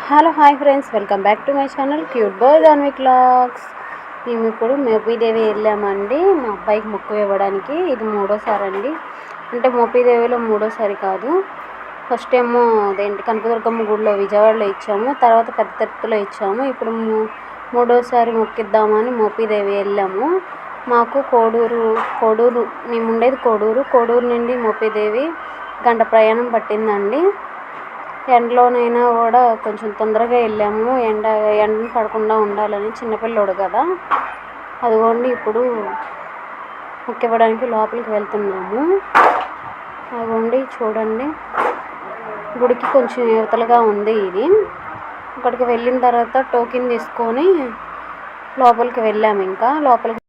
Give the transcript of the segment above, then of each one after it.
Hello hi friends, welcome back to my channel cute boy Janvi vlogs. మేము ఇప్పుడు మోపీదేవి వెళ్ళామండి మా అబ్బాయికి మొక్కు ఇవ్వడానికి. ఇది మూడోసారి అండి, అంటే మోపీదేవిలో మూడోసారి కాదు. ఫస్ట్ ఏమో అదేంటి కనకదుర్గమ్మ గుడిలో విజయవాడలో ఇచ్చాము, తర్వాత పెద్ద తిరుపతిలో ఇచ్చాము. ఇప్పుడు మూడోసారి మొక్కిద్దామని మోపీదేవి వెళ్ళాము. మాకు కోడూరు మేము ఉండేది కోడూరు నుండి మోపీదేవి గంట ప్రయాణం పట్టిందండి. ఎండలోనైనా కూడా కొంచెం తొందరగా వెళ్ళాము, ఎండను పడకుండా ఉండాలని. చిన్నపిల్లోడు కదా, అదిగోండి ఇప్పుడు మొక్కివ్వడానికి లోపలికి వెళ్తున్నాము. అదిగోండి చూడండి, గుడికి కొంచెం యువతలుగా ఉంది ఇది. అక్కడికి వెళ్ళిన తర్వాత టోకెన్ తీసుకొని లోపలికి వెళ్ళాము. ఇంకా లోపలికి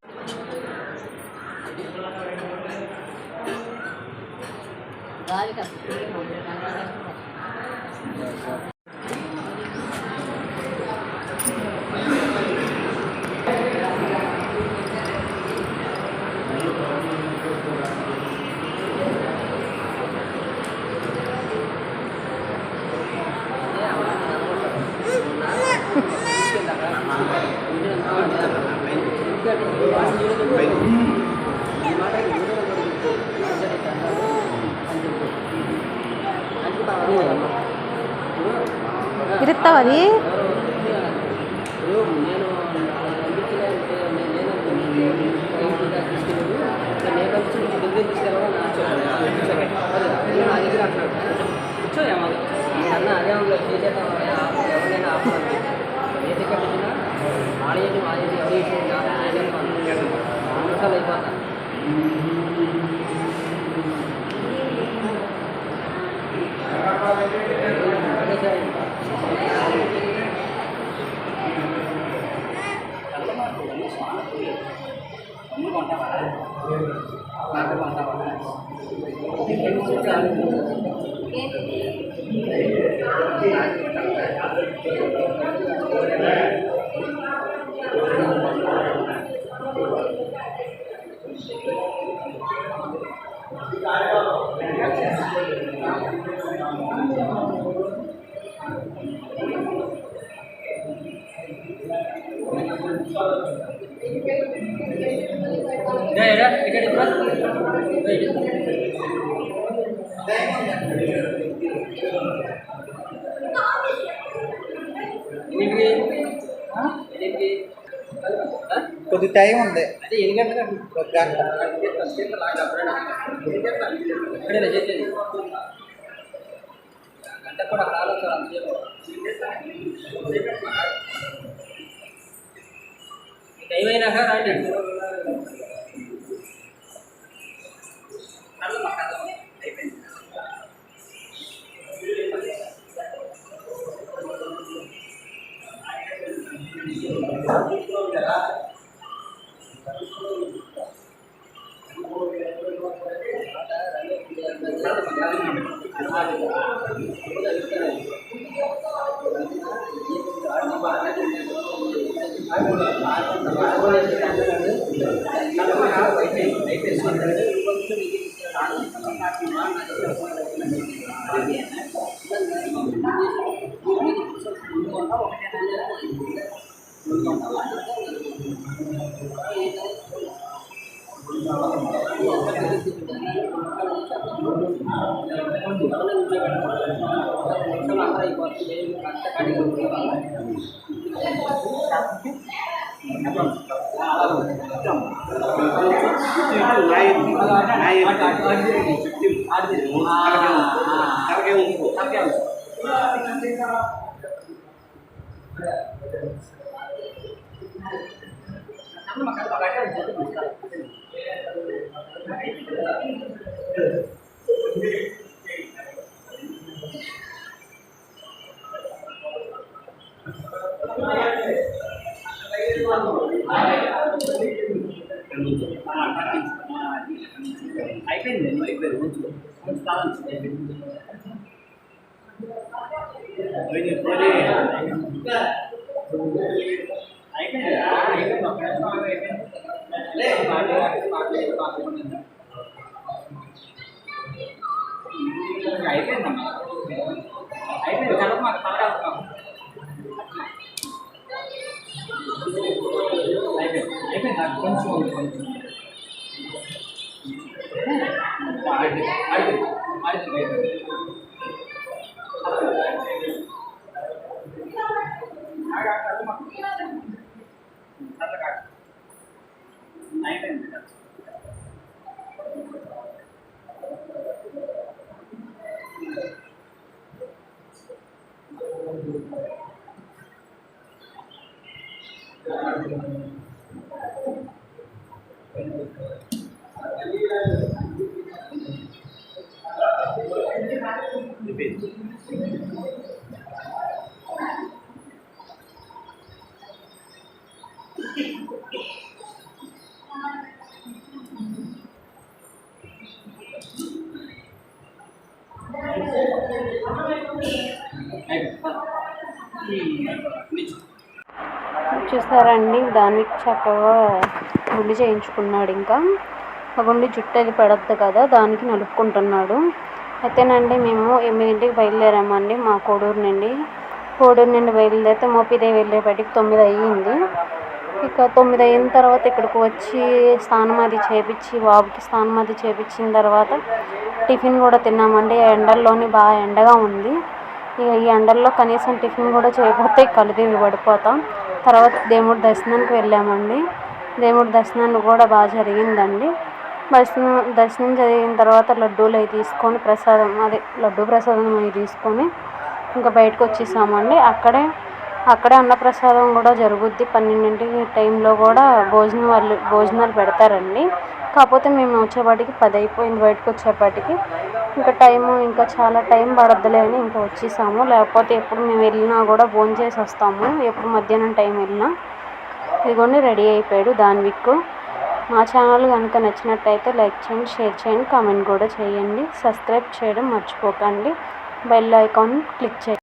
ఇరుస్తావు అది. కొద్ది టైం ఉంది. అదే ఎన్ని గంటలకు? ఒక గంట. గంట కూడా టైం అయినాక రండి. అయిపోయింది. కొంచెం ఉంది, కొంచెం. ఆడిది, ఆడిది, ఆడిది బయట. చూసారండి, దానికి చక్కగా గుండు చేయించుకున్నాడు. ఇంకా ఆ గుండు జుట్టు అది పడద్దు కదా, దానికి నలుపుకుంటున్నాడు. అయితేనండి మేము 8ంటికి బయలుదేరామండి మా కోడూరు నుండి. కోడూరు నుండి బయలుదేరితే మోపిదేవి వెళ్ళేపటికి 9 అయ్యింది. ఇక 9 అయిన తర్వాత ఇక్కడికి వచ్చి స్నానం అది చేపించి, బాబుకి స్నానం అది చేపించిన తర్వాత టిఫిన్ కూడా తిన్నామండి. ఎండల్లోని బాగా ఎండగా ఉంది. ఇక ఈ ఎండల్లో కనీసం టిఫిన్ కూడా చేయకపోతే కళ్ళు తిరిగి పడిపోతాం. తర్వాత దేవుడి దర్శనానికి వెళ్ళామండి. దేవుడి దర్శనాన్ని కూడా బాగా జరిగిందండి. దర్శనం జరిగిన తర్వాత లడ్డూలు అవి తీసుకొని లడ్డూ ప్రసాదం అవి తీసుకొని ఇంకా బయటకు వచ్చేసామండి. అక్కడే అన్నప్రసాదం కూడా జరుగుద్ది. 12 టైంలో కూడా భోజనాలు పెడతారండి. కాకపోతే మేము వచ్చేపాటికి 10 అయిపోయింది. బయటకు వచ్చేపాటికి ఇంకా చాలా టైం పడద్దులే అని ఇంకా వచ్చేసాము. లేకపోతే ఎప్పుడు మేము వెళ్ళినా కూడా భోంచేసి వస్తాము, ఎప్పుడు మధ్యాహ్నం టైం వెళ్ళినా. ఇదిగోండి రెడీ అయిపోయాడు దాన్విక్. మా ఛానల్ కనుక నచ్చినట్టయితే లైక్ చేయండి, షేర్ చేయండి, కామెంట్ కూడా చేయండి. సబ్స్క్రైబ్ చేయడం మర్చిపోకండి. బెల్ ఐకాన్ క్లిక్ చేయండి.